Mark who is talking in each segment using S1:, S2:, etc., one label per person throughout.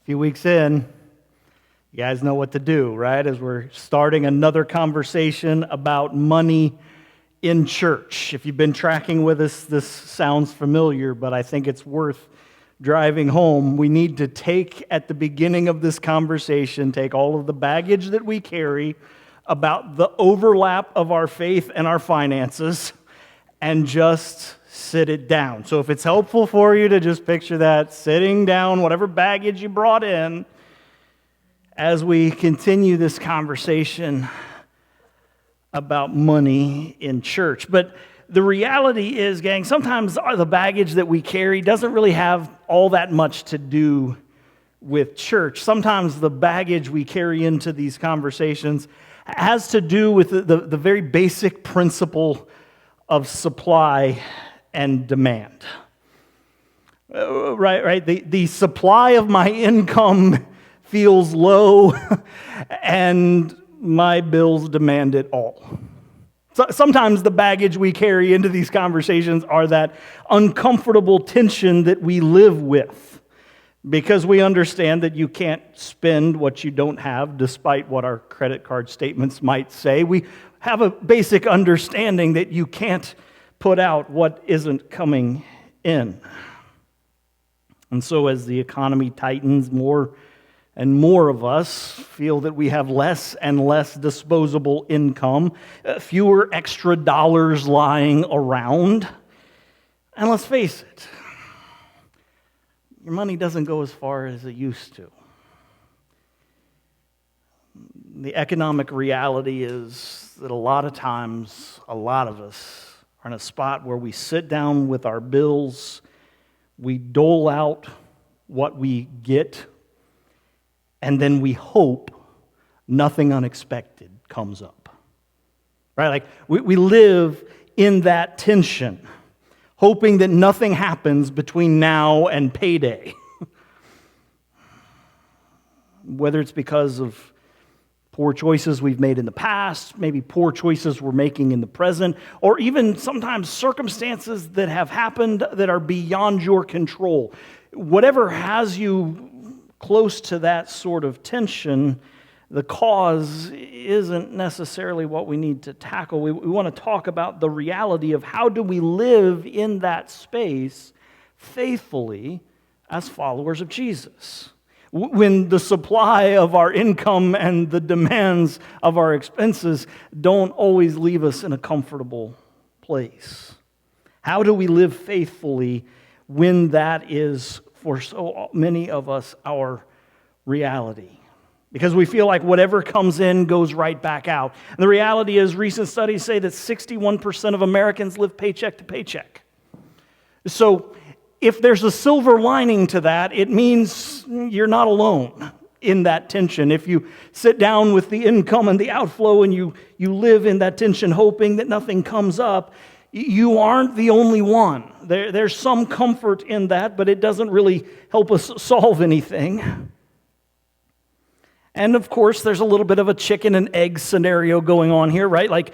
S1: Few weeks in, you guys know what to do, right? As we're starting another conversation about money in church. If you've been tracking with us, this sounds familiar, but I think it's worth driving home. We need to take, at the beginning of this conversation, take all of the baggage that we carry about the overlap of our faith and our finances and just sit it down. So if it's helpful for you to just picture that, sitting down, whatever baggage you brought in, as we continue this conversation about money in church. But the reality is, gang, sometimes the baggage that we carry doesn't really have all that much to do with church. Sometimes the baggage we carry into these conversations has to do with the very basic principle of supply and demand. Right. The supply of my income feels low, and my bills demand it all. So sometimes the baggage we carry into these conversations are that uncomfortable tension that we live with, because we understand that you can't spend what you don't have, despite what our credit card statements might say. We have a basic understanding that you can't put out what isn't coming in. And so as the economy tightens, more and more of us feel that we have less and less disposable income, fewer extra dollars lying around. And let's face it, your money doesn't go as far as it used to. The economic reality is that a lot of times, a lot of us are in a spot where we sit down with our bills, we dole out what we get, and then we hope nothing unexpected comes up. Right? Like we live in that tension, hoping that nothing happens between now and payday. Whether it's because of poor choices we've made in the past, maybe poor choices we're making in the present, or even sometimes circumstances that have happened that are beyond your control. Whatever has you close to that sort of tension, the cause isn't necessarily what we need to tackle. We want to talk about the reality of how do we live in that space faithfully as followers of Jesus, when the supply of our income and the demands of our expenses don't always leave us in a comfortable place. How do we live faithfully when that is, for so many of us, our reality? Because we feel like whatever comes in goes right back out. And the reality is, recent studies say that 61% of Americans live paycheck to paycheck. So if there's a silver lining to that, it means you're not alone in that tension. If you sit down with the income and the outflow and you live in that tension hoping that nothing comes up, you aren't the only one. There's some comfort in that, but it doesn't really help us solve anything. And of course, there's a little bit of a chicken and egg scenario going on here, right? Like,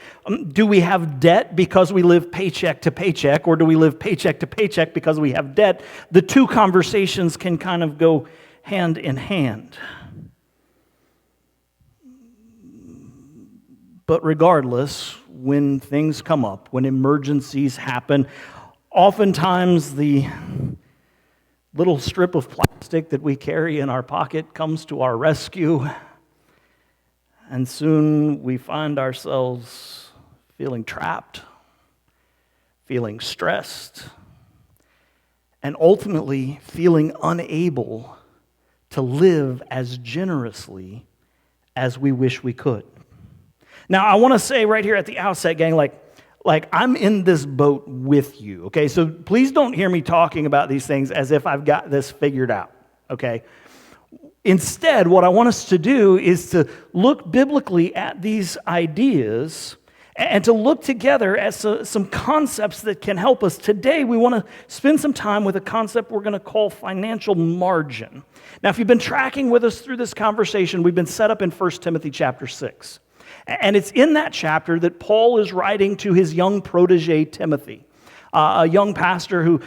S1: do we have debt because we live paycheck to paycheck, or do we live paycheck to paycheck because we have debt? The two conversations can kind of go hand in hand. But regardless, when things come up, when emergencies happen, oftentimes the little strip of plastic that we carry in our pocket comes to our rescue, and soon we find ourselves feeling trapped, feeling stressed, and ultimately feeling unable to live as generously as we wish we could. Now, I want to say right here at the outset, gang, like I'm in this boat with you, okay? So please don't hear me talking about these things as if I've got this figured out, okay? Instead, what I want us to do is to look biblically at these ideas and to look together at some concepts that can help us. Today, we want to spend some time with a concept we're going to call financial margin. Now, if you've been tracking with us through this conversation, we've been set up in 1 Timothy chapter 6. And it's in that chapter that Paul is writing to his young protege, Timothy, a young pastor who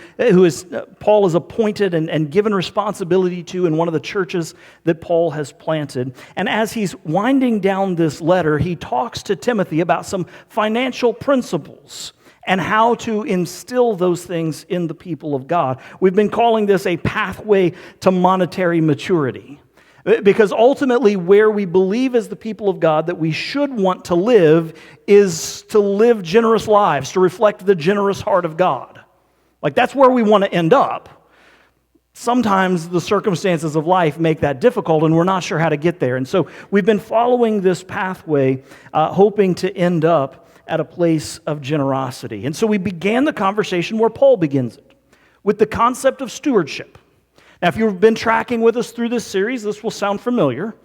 S1: Paul is appointed and given responsibility to in one of the churches that Paul has planted. And as he's winding down this letter, he talks to Timothy about some financial principles and how to instill those things in the people of God. We've been calling this a pathway to monetary maturity. Because ultimately, where we believe as the people of God that we should want to live is to live generous lives, to reflect the generous heart of God. Like, that's where we want to end up. Sometimes the circumstances of life make that difficult, and we're not sure how to get there. And so we've been following this pathway, hoping to end up at a place of generosity. And so we began the conversation where Paul begins it, with the concept of stewardship. Now, if you've been tracking with us through this series, this will sound familiar.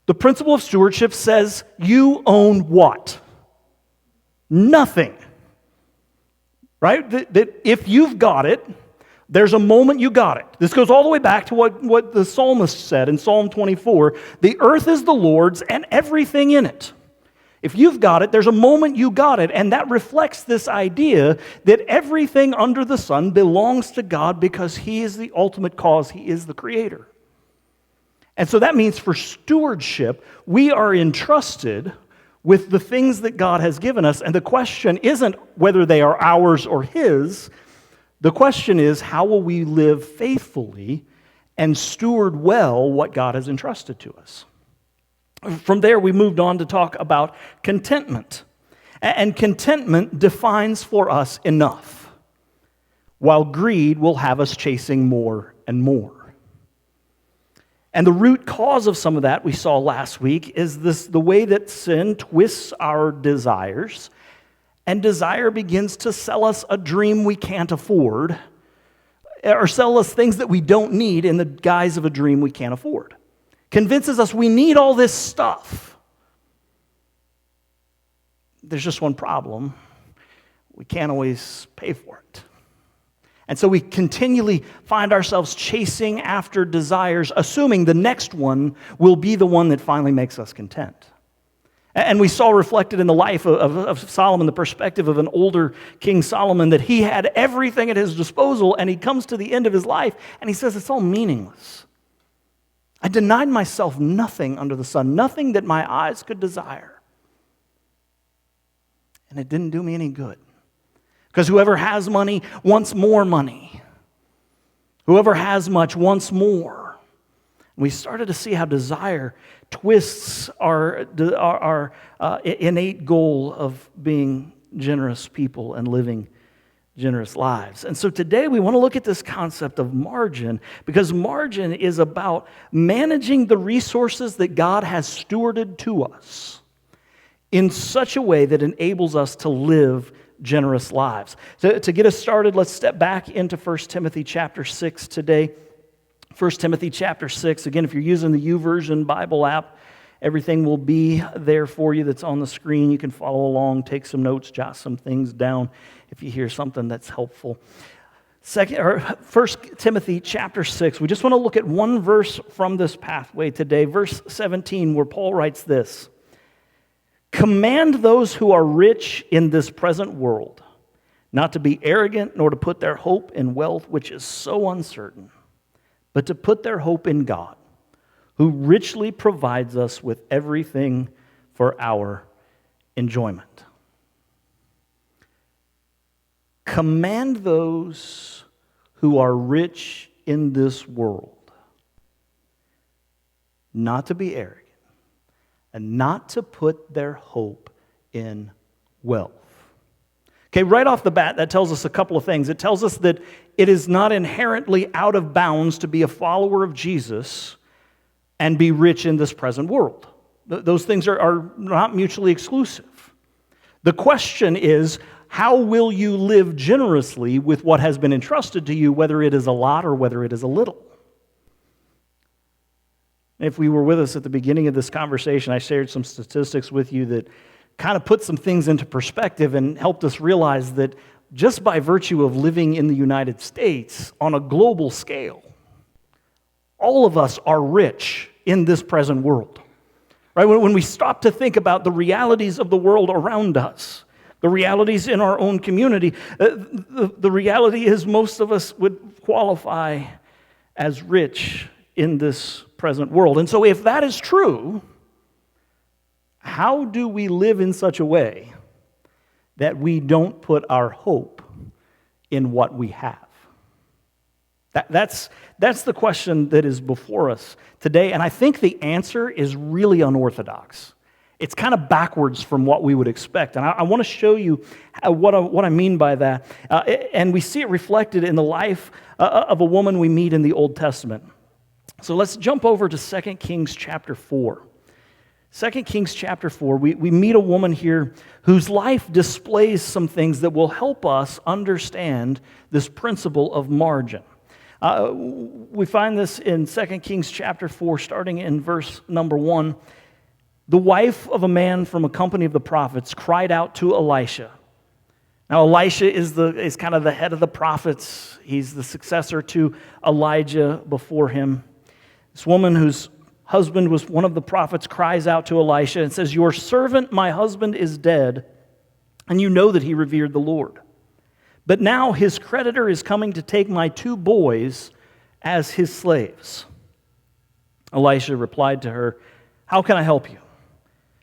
S1: The principle of stewardship says you own what? Nothing. Right? That if you've got it, there's a moment you got it. This goes all the way back to what the psalmist said in Psalm 24. The earth is the Lord's and everything in it. If you've got it, there's a moment you got it, and that reflects this idea that everything under the sun belongs to God because He is the ultimate cause. He is the creator. And so that means for stewardship, we are entrusted with the things that God has given us, and the question isn't whether they are ours or His. The question is, how will we live faithfully and steward well what God has entrusted to us? From there, we moved on to talk about contentment. And contentment defines for us enough, while greed will have us chasing more and more. And the root cause of some of that we saw last week is the way that sin twists our desires, and desire begins to sell us a dream we can't afford, or sell us things that we don't need in the guise of a dream we can't afford. Convinces us we need all this stuff. There's just one problem. We can't always pay for it. And so we continually find ourselves chasing after desires, assuming the next one will be the one that finally makes us content. And we saw reflected in the life of Solomon, the perspective of an older King Solomon, that he had everything at his disposal, and he comes to the end of his life, and he says, it's all meaningless. I denied myself nothing under the sun, nothing that my eyes could desire. And it didn't do me any good. Because whoever has money wants more money. Whoever has much wants more. And we started to see how desire twists our innate goal of being generous people and living generous lives. And so today we want to look at this concept of margin, because margin is about managing the resources that God has stewarded to us in such a way that enables us to live generous lives. To get us started, let's step back into 1 Timothy chapter 6 today. 1 Timothy chapter 6. Again, if you're using the YouVersion Bible app, everything will be there for you that's on the screen. You can follow along, take some notes, jot some things down if you hear something that's helpful. First Timothy chapter 6. We just want to look at one verse from this pathway today. Verse 17, where Paul writes this. Command those who are rich in this present world not to be arrogant, nor to put their hope in wealth, which is so uncertain, but to put their hope in God, who richly provides us with everything for our enjoyment. Command those who are rich in this world not to be arrogant and not to put their hope in wealth. Okay, right off the bat, that tells us a couple of things. It tells us that it is not inherently out of bounds to be a follower of Jesus and be rich in this present world. Those things are not mutually exclusive. The question is, how will you live generously with what has been entrusted to you, whether it is a lot or whether it is a little? If we were with us at the beginning of this conversation, I shared some statistics with you that kind of put some things into perspective and helped us realize that just by virtue of living in the United States on a global scale, all of us are rich in this present world. Right? When we stop to think about the realities of the world around us, the realities in our own community, the reality is most of us would qualify as rich in this present world. And so if that is true, how do we live in such a way that we don't put our hope in what we have? That's the question that is before us today, and I think the answer is really unorthodox. It's kind of backwards from what we would expect, and I want to show you what I mean by that. And we see it reflected in the life of a woman we meet in the Old Testament. So let's jump over to 2 Kings chapter 4. 2 Kings chapter 4, we meet a woman here whose life displays some things that will help us understand this principle of margin. We find this in 2 Kings chapter 4, starting in verse number 1. The wife of a man from a company of the prophets cried out to Elisha. Now, Elisha is kind of the head of the prophets. He's the successor to Elijah before him. This woman whose husband was one of the prophets cries out to Elisha and says, "Your servant, my husband, is dead, and you know that he revered the Lord. But now his creditor is coming to take my 2 boys as his slaves." Elisha replied to her, "How can I help you?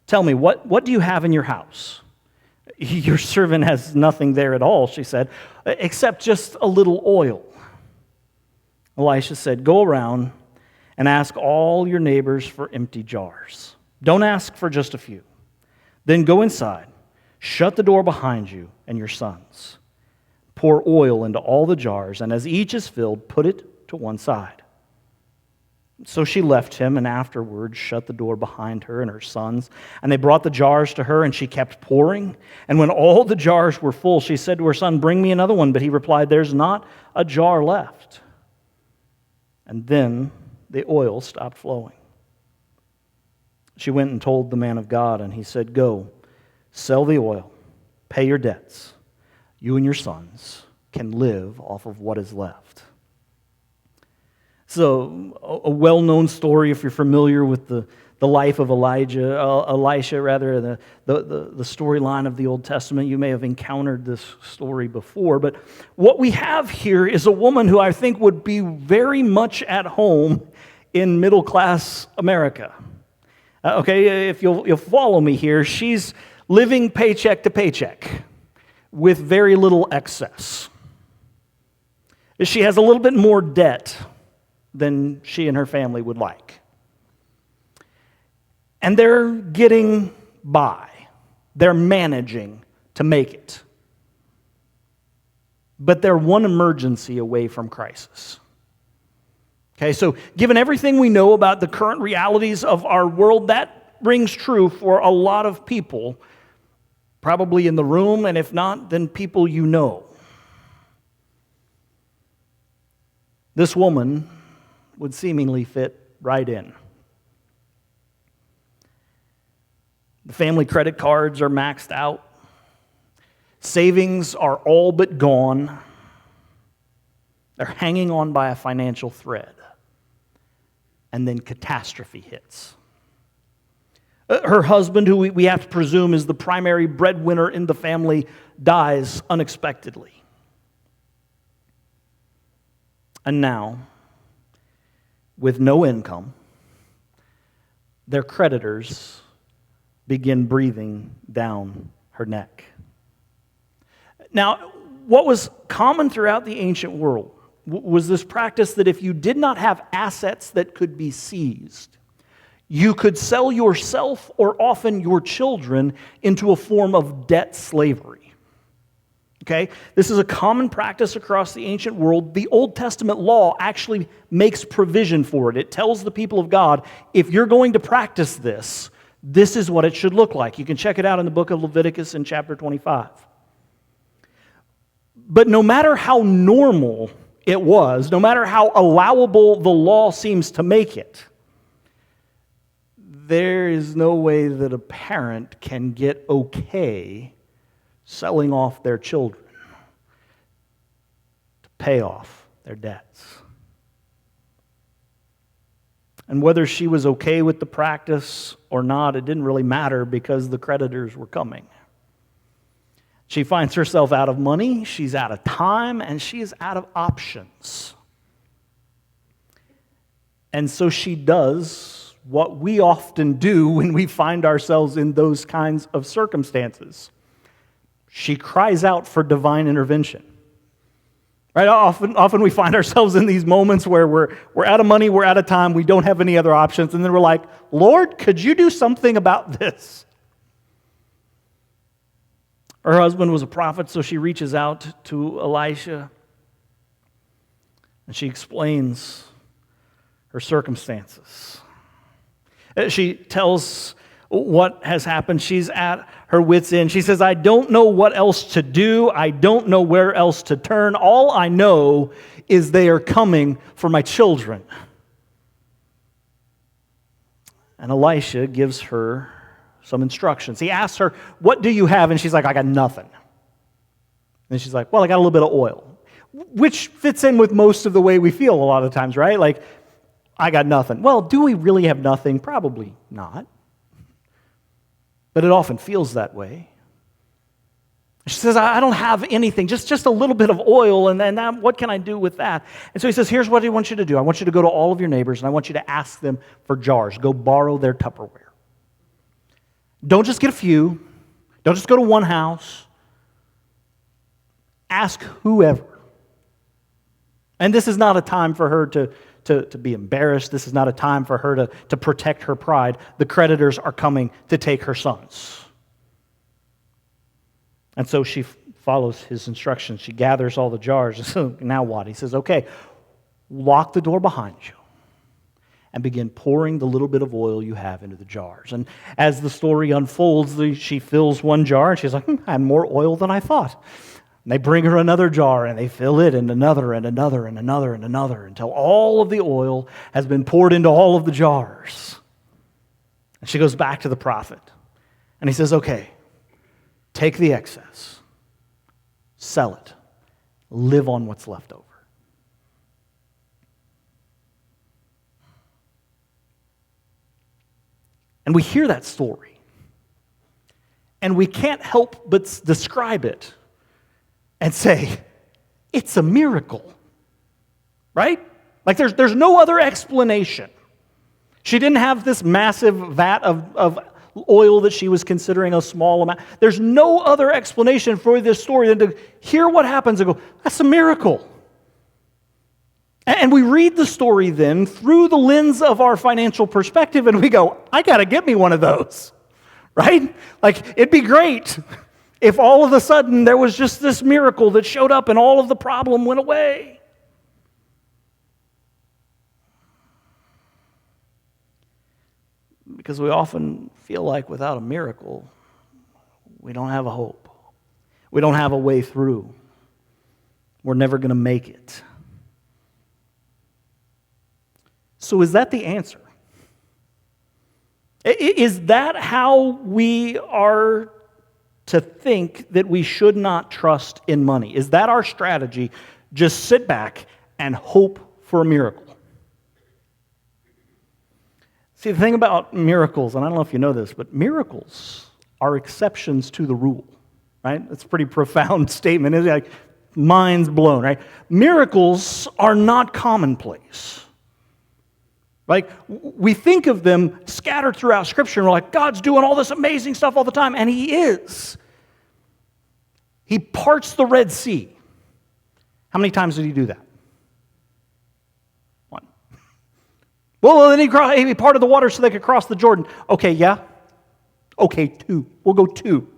S1: Tell me, what do you have in your house?" "Your servant has nothing there at all," she said, "except just a little oil." Elisha said, "Go around and ask all your neighbors for empty jars. Don't ask for just a few. Then go inside, shut the door behind you and your sons. Pour oil into all the jars, and as each is filled, put it to one side." So she left him, and afterwards shut the door behind her and her sons. And they brought the jars to her, and she kept pouring. And when all the jars were full, she said to her son, "Bring me another one." But he replied, "There's not a jar left." And then the oil stopped flowing. She went and told the man of God, and he said, "Go, sell the oil, pay your debts. You and your sons can live off of what is left." So, a well-known story if you're familiar with the life of Elisha, the storyline of the Old Testament. You may have encountered this story before. But what we have here is a woman who I think would be very much at home in middle-class America. Okay, if you'll follow me here, she's living paycheck to paycheck with very little excess. She has a little bit more debt than she and her family would like. And they're getting by. They're managing to make it. But they're one emergency away from crisis. Okay, so given everything we know about the current realities of our world, that rings true for a lot of people, probably in the room, and if not, then people you know. This woman would seemingly fit right in. The family credit cards are maxed out. Savings are all but gone. They're hanging on by a financial thread. And then catastrophe hits. Her husband, who we have to presume is the primary breadwinner in the family, dies unexpectedly. And now, with no income, their creditors begin breathing down her neck. Now, what was common throughout the ancient world was this practice that if you did not have assets that could be seized, you could sell yourself or often your children into a form of debt slavery. Okay? This is a common practice across the ancient world. The Old Testament law actually makes provision for it. It tells the people of God, if you're going to practice this, this is what it should look like. You can check it out in the book of Leviticus in chapter 25. But no matter how normal it was, no matter how allowable the law seems to make it, there is no way that a parent can get okay selling off their children to pay off their debts. And whether she was okay with the practice or not, it didn't really matter because the creditors were coming. She finds herself out of money, she's out of time, and she is out of options. And so she does what we often do when we find ourselves in those kinds of circumstances. She cries out for divine intervention. Right? Often we find ourselves in these moments where we're out of money, we're out of time, we don't have any other options, and then we're like, Lord, could you do something about this? Her husband was a prophet, so she reaches out to Elisha, and she explains her circumstances. She tells what has happened. She's at her wit's end. She says, I don't know what else to do. I don't know where else to turn. All I know is they are coming for my children. And Elisha gives her some instructions. He asks her, what do you have? And she's like, I got nothing. And she's like, well, I got a little bit of oil. Which fits in with most of the way we feel a lot of times, right? Like, I got nothing. Well, do we really have nothing? Probably not. But it often feels that way. She says, I don't have anything, just a little bit of oil, and then what can I do with that? And so he says, here's what I want you to do. I want you to go to all of your neighbors, and I want you to ask them for jars. Go borrow their Tupperware. Don't just get a few. Don't just go to one house. Ask whoever. And this is not a time for her to be embarrassed. This is not a time for her to protect her pride. The creditors are coming to take her sons. And so she follows his instructions. She gathers all the jars. So now what? He says, okay, lock the door behind you and begin pouring the little bit of oil you have into the jars. And as the story unfolds, she fills one jar, and she's like, I had more oil than I thought. And they bring her another jar, and they fill it, and another, and another, and another, and another, until all of the oil has been poured into all of the jars. And she goes back to the prophet, and he says, okay, take the excess, sell it, live on what's left over. And we hear that story, and we can't help but describe it and say, it's a miracle, right? Like there's no other explanation. She didn't have this massive vat of oil that she was considering a small amount. There's no other explanation for this story than to hear what happens and go, that's a miracle. And we read the story then through the lens of our financial perspective, and we go, I got to get me one of those, right? Like, it'd be great if all of a sudden there was just this miracle that showed up and all of the problem went away. Because we often feel like without a miracle, we don't have a hope. We don't have a way through. We're never going to make it. So is that the answer? Is that how we are to think that we should not trust in money? Is that our strategy? Just sit back and hope for a miracle. See, the thing about miracles, and I don't know if you know this, but miracles are exceptions to the rule, right? That's a pretty profound statement. It's like mind's blown, right? Miracles are not commonplace. Like, we think of them scattered throughout Scripture, and we're like, God's doing all this amazing stuff all the time, and He is. He parts the Red Sea. How many times did He do that? One. Well, then He parted the water so they could cross the Jordan. Okay, yeah. Okay, 2. We'll go 2.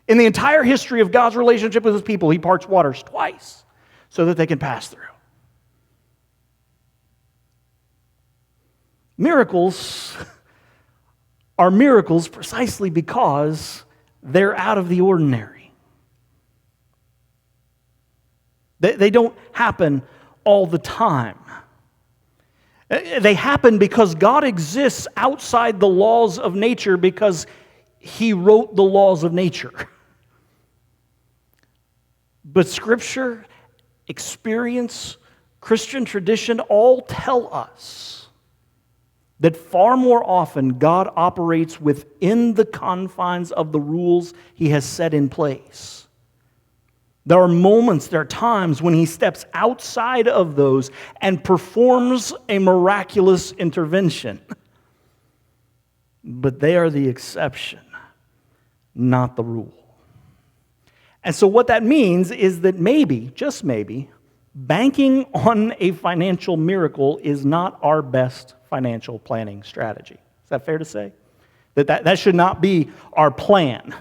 S1: In the entire history of God's relationship with His people, He parts waters twice so that they can pass through. Miracles are miracles precisely because they're out of the ordinary. They don't happen all the time. They happen because God exists outside the laws of nature because He wrote the laws of nature. But Scripture, experience, Christian tradition all tell us that far more often God operates within the confines of the rules He has set in place. There are moments, there are times when He steps outside of those and performs a miraculous intervention. But they are the exception, not the rule. And so what that means is that maybe, just maybe, banking on a financial miracle is not our best financial planning strategy. Is that fair to say? That should not be our plan.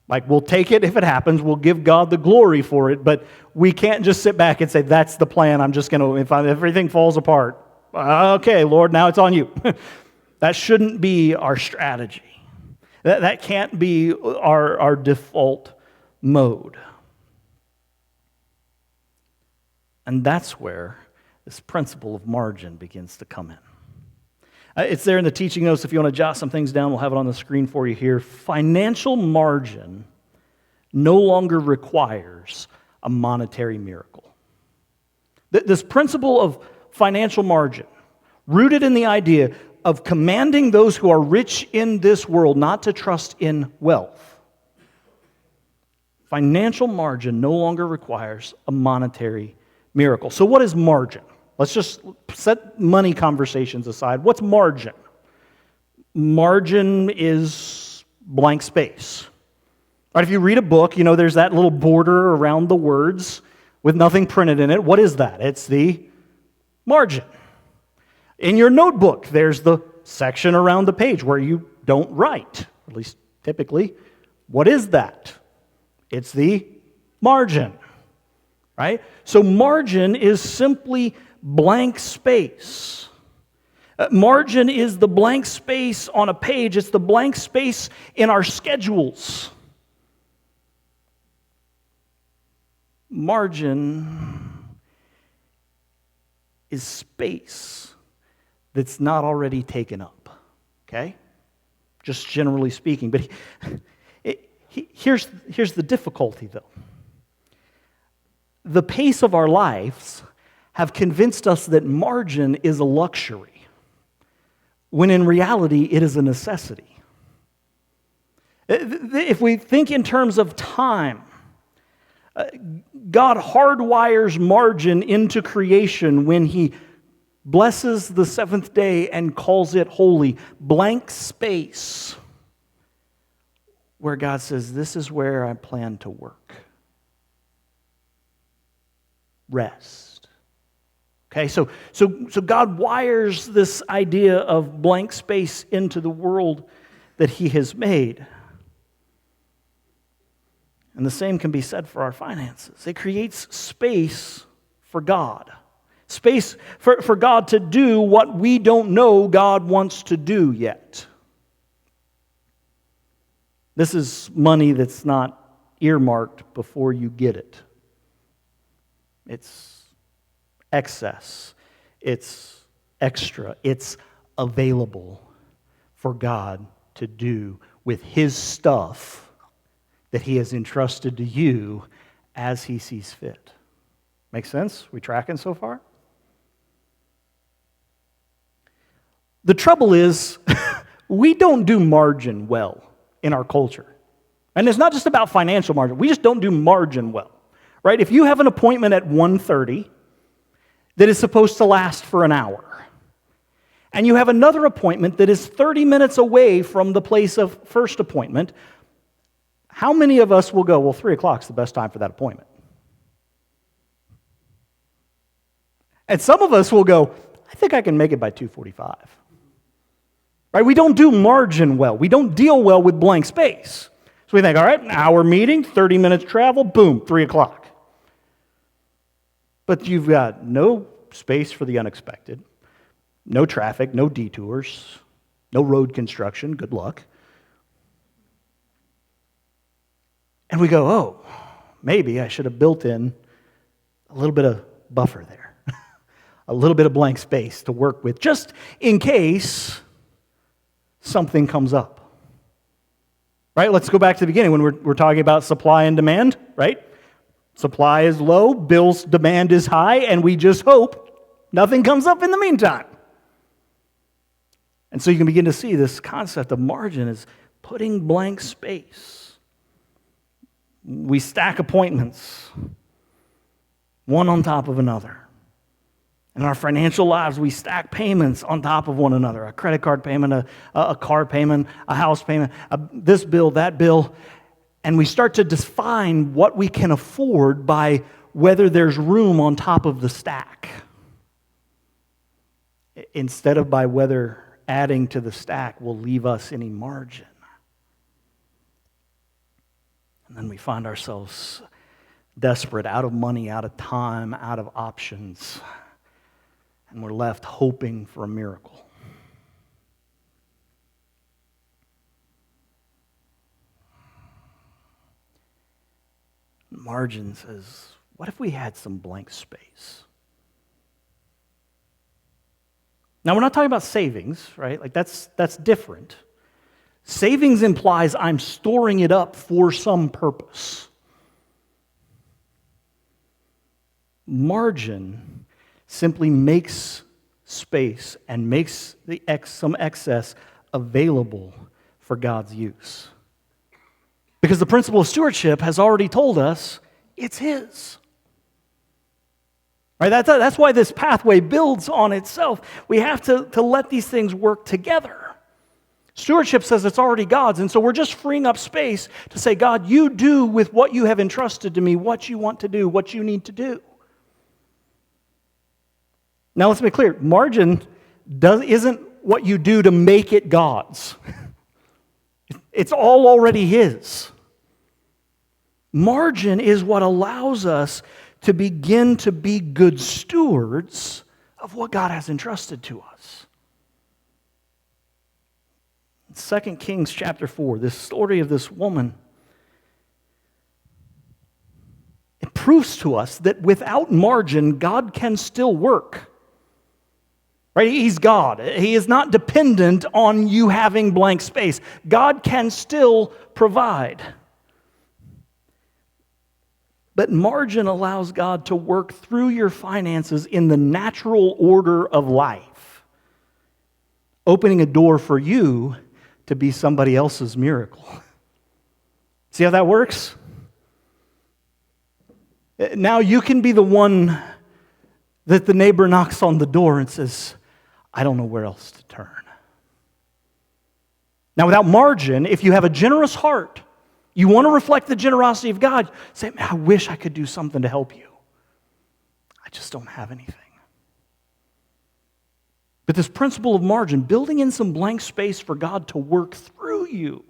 S1: Like, we'll take it if it happens, we'll give God the glory for it, but we can't just sit back and say, that's the plan, I'm just going to, if everything falls apart, okay, Lord, now it's on you. That shouldn't be our strategy. That can't be our default mode. And that's where this principle of margin begins to come in. It's there in the teaching notes. If you want to jot some things down, we'll have it on the screen for you here. Financial margin no longer requires a monetary miracle. This principle of financial margin, rooted in the idea of commanding those who are rich in this world not to trust in wealth. Financial margin no longer requires a monetary miracle. So what is margin? Let's just set money conversations aside. What's margin? Margin is blank space. Right, if you read a book, there's that little border around the words with nothing printed in it. What is that? It's the margin. In your notebook, there's the section around the page where you don't write, at least typically. What is that? It's the margin. Right? So margin is simply blank space. Margin is the blank space on a page. It's the blank space in our schedules. Margin is space that's not already taken up. Okay? Just generally speaking. But here's the difficulty, though. The pace of our lives have convinced us that margin is a luxury, when in reality it is a necessity. If we think in terms of time, God hardwires margin into creation when He blesses the seventh day and calls it holy. Blank space where God says, this is where I plan to work. Rest. Okay, so God wires this idea of blank space into the world that He has made. And the same can be said for our finances. It creates space for God. Space for God to do what we don't know God wants to do yet. This is money that's not earmarked before you get it. It's excess. It's extra. It's available for God to do with His stuff that He has entrusted to you as He sees fit. Make sense? We tracking so far? The trouble is, we don't do margin well in our culture. And it's not just about financial margin. We just don't do margin well, right? If you have an appointment at 1:30 that is supposed to last for an hour, and you have another appointment that is 30 minutes away from the place of first appointment, how many of us will go, well, 3 o'clock is the best time for that appointment? And some of us will go, I think I can make it by 2:45. Right? We don't do margin well. We don't deal well with blank space. So we think, all right, an hour meeting, 30 minutes travel, boom, 3 o'clock. But you've got no space for the unexpected, no traffic, no detours, no road construction, good luck. And we go, oh, maybe I should have built in a little bit of buffer there, a little bit of blank space to work with, just in case something comes up. Right? Let's go back to the beginning when we're talking about supply and demand, right? Supply is low, Bill's demand is high, and we just hope nothing comes up in the meantime. And so you can begin to see this concept of margin is putting blank space. We stack appointments, one on top of another. In our financial lives, we stack payments on top of one another. A credit card payment, a car payment, a house payment, this bill, that bill. And we start to define what we can afford by whether there's room on top of the stack, instead of by whether adding to the stack will leave us any margin. And then we find ourselves desperate, out of money, out of time, out of options. And we're left hoping for a miracle. Margin says, what if we had some blank space? Now, we're not talking about savings, right? Like that's different. Savings implies I'm storing it up for some purpose. Margin simply makes space and makes some excess available for God's use. Because the principle of stewardship has already told us it's His. Right? That's why this pathway builds on itself. We have to let these things work together. Stewardship says it's already God's, and so we're just freeing up space to say, God, you do with what you have entrusted to me what you want to do, what you need to do. Now, let's be clear. Margin isn't what you do to make it God's. It's all already His. Margin is what allows us to begin to be good stewards of what God has entrusted to us. 2 Kings chapter 4, this story of this woman, it proves to us that without margin, God can still work. Right? He's God. He is not dependent on you having blank space. God can still provide. But margin allows God to work through your finances in the natural order of life, opening a door for you to be somebody else's miracle. See how that works? Now you can be the one that the neighbor knocks on the door and says, I don't know where else to turn. Now, without margin, if you have a generous heart, you want to reflect the generosity of God, say, I wish I could do something to help you. I just don't have anything. But this principle of margin, building in some blank space for God to work through you,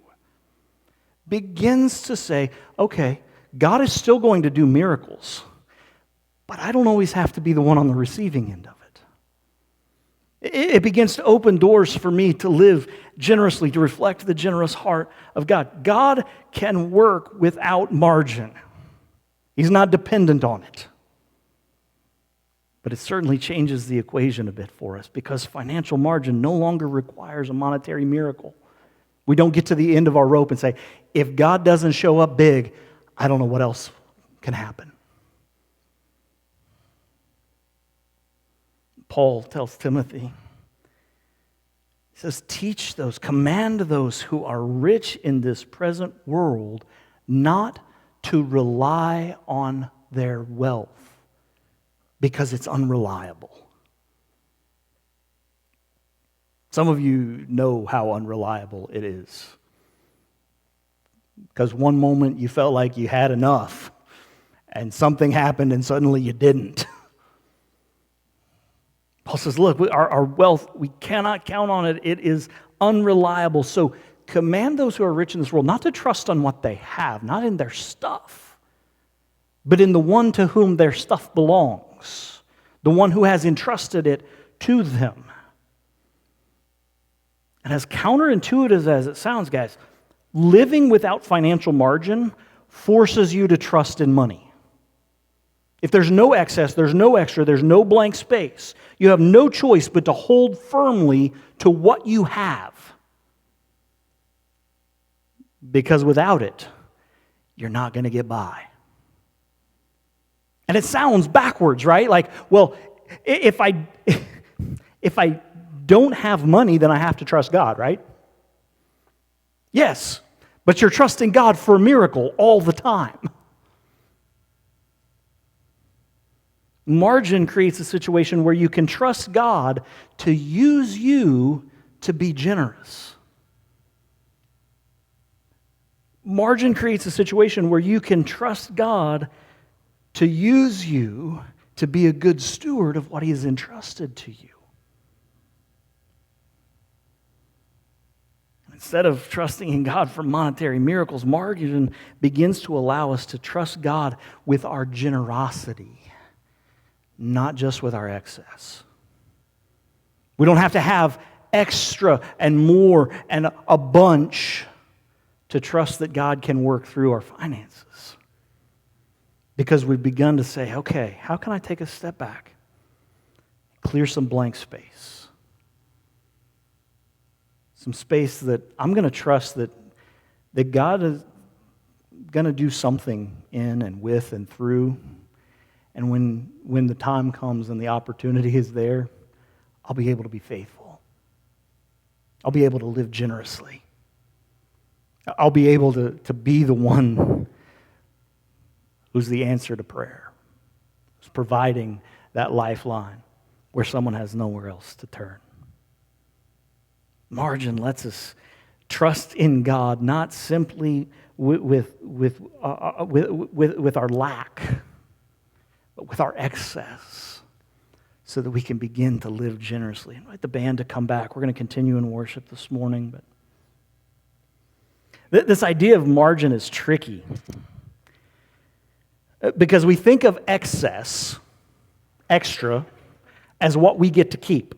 S1: begins to say, okay, God is still going to do miracles, but I don't always have to be the one on the receiving end of it. It begins to open doors for me to live generously, to reflect the generous heart of God. God can work without margin. He's not dependent on it. But it certainly changes the equation a bit for us because financial margin no longer requires a monetary miracle. We don't get to the end of our rope and say, if God doesn't show up big, I don't know what else can happen. Paul tells Timothy. He says, command those who are rich in this present world not to rely on their wealth because it's unreliable. Some of you know how unreliable it is. Because one moment you felt like you had enough, and something happened and suddenly you didn't. Paul says, look, our wealth, we cannot count on it. It is unreliable. So command those who are rich in this world not to trust on what they have, not in their stuff, but in the one to whom their stuff belongs, the one who has entrusted it to them. And as counterintuitive as it sounds, guys, living without financial margin forces you to trust in money. If there's no excess, there's no extra, there's no blank space, you have no choice but to hold firmly to what you have. Because without it, you're not going to get by. And it sounds backwards, right? Like, well, if I don't have money, then I have to trust God, right? Yes, but you're trusting God for a miracle all the time. Margin creates a situation where you can trust God to use you to be generous. Margin creates a situation where you can trust God to use you to be a good steward of what He has entrusted to you. Instead of trusting in God for monetary miracles, margin begins to allow us to trust God with our generosity, not just with our excess. We don't have to have extra and more and a bunch to trust that God can work through our finances. Because we've begun to say, okay, how can I take a step back? Clear some blank space. Some space that I'm going to trust that God is going to do something in and with and through. And when the time comes and the opportunity is there, I'll be able to be faithful. I'll be able to live generously. I'll be able to be the one who's the answer to prayer, who's providing that lifeline where someone has nowhere else to turn. Margin lets us trust in God, not simply with our lack, but with our excess, so that we can begin to live generously. Invite the band to come back. We're going to continue in worship this morning, but this idea of margin is tricky because we think of excess, extra, as what we get to keep.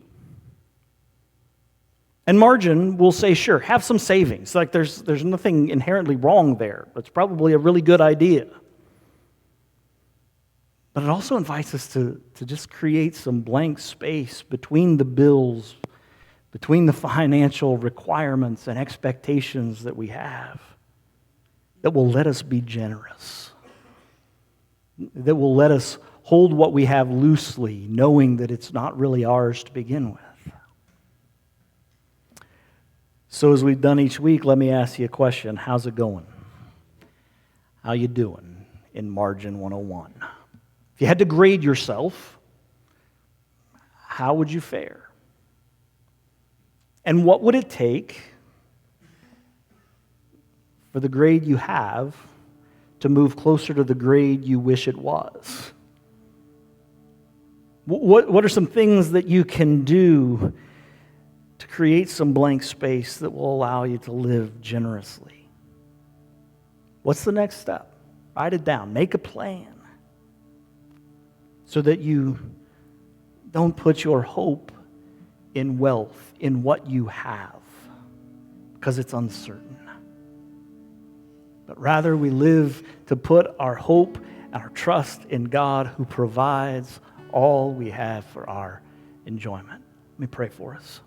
S1: And margin will say, sure, have some savings. Like there's nothing inherently wrong there. It's probably a really good idea. But it also invites us to just create some blank space between the bills, between the financial requirements and expectations that we have, that will let us be generous, that will let us hold what we have loosely, knowing that it's not really ours to begin with. So as we've done each week, let me ask you a question. How's it going? How you doing in Margin 101? If you had to grade yourself, how would you fare? And what would it take for the grade you have to move closer to the grade you wish it was? What are some things that you can do to create some blank space that will allow you to live generously? What's the next step? Write it down. Make a plan so that you don't put your hope in wealth, in what you have, because it's uncertain. But rather we live to put our hope and our trust in God who provides all we have for our enjoyment. Let me pray for us.